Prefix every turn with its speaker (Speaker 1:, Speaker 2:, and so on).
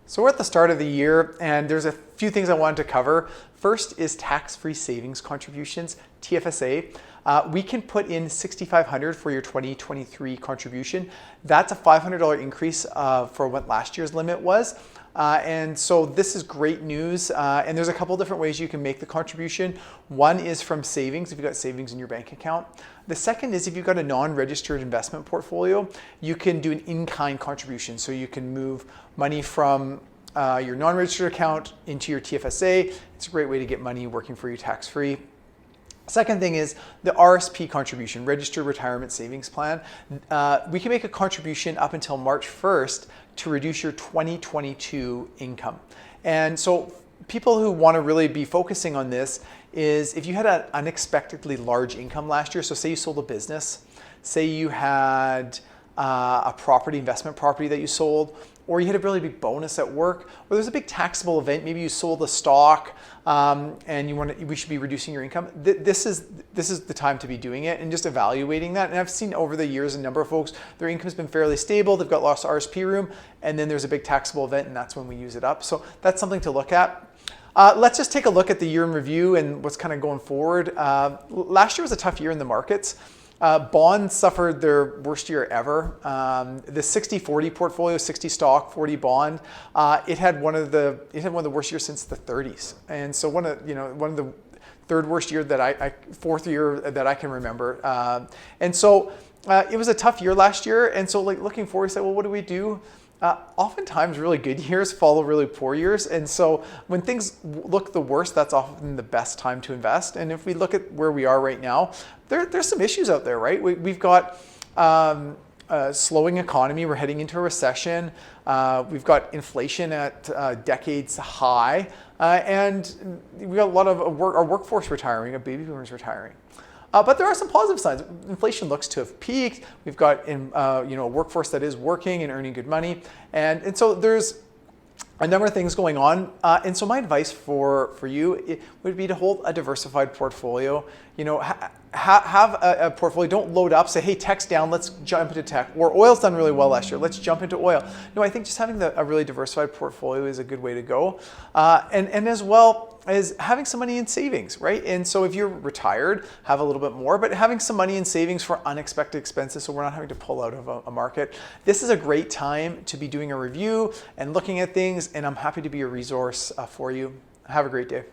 Speaker 1: So we're at the start of the year and there's a few things I wanted to cover. First is tax-free savings contributions, TFSA. We can put in $6,500 for your 2023 contribution. That's a $500 increase for what last year's limit was. And so this is great news. And there's a couple different ways you can make the contribution. One is from savings, if you've got savings in your bank account. The second is if you've got a non-registered investment portfolio, you can do an in-kind contribution. So you can move money from your non-registered account into your TFSA. It's a great way to get money working for you tax-free. Second thing is the RSP contribution, Registered Retirement Savings Plan. We can make a contribution up until March 1st to reduce your 2022 income. And so people who want to really be focusing on this is if you had an unexpectedly large income last year, so say you sold a business, say you had a investment property that you sold, or you had a really big bonus at work, or there's a big taxable event, maybe you sold a stock and we should be reducing your income. This is the time to be doing it and just evaluating that. And I've seen over the years a number of folks, their income's been fairly stable, they've got lots of RSP room, and then there's a big taxable event and that's when we use it up. So that's something to look at. Let's just take a look at the year in review and what's kind of going forward. Last year was a tough year in the markets. Bonds suffered their worst year ever. The 60-40 portfolio, 60 stock, 40 bond, it had one of the worst years since the 30s. And so one of the third worst year fourth year that I can remember. And so it was a tough year last year. And so looking forward, say, well, what do we do? Oftentimes really good years follow really poor years. And so when things look the worst, that's often the best time to invest. And if we look at where we are right now, there's some issues out there, right? We've got a slowing economy. We're heading into a recession. We've got inflation at decades high. And we've got a lot of our workforce retiring, our baby boomers retiring. But there are some positive signs. Inflation looks to have peaked. We've got a workforce that is working and earning good money. And so there's a number of things going on. And so my advice for you would be to hold a diversified portfolio. Have a portfolio. Don't load up. Say, hey, tech's down. Let's jump into tech. Or oil's done really well last year. Let's jump into oil. No, I think just having a really diversified portfolio is a good way to go. And as well as having some money in savings, right? And so if you're retired, have a little bit more, but having some money in savings for unexpected expenses so we're not having to pull out of a market. This is a great time to be doing a review and looking at things, and I'm happy to be a resource for you. Have a great day.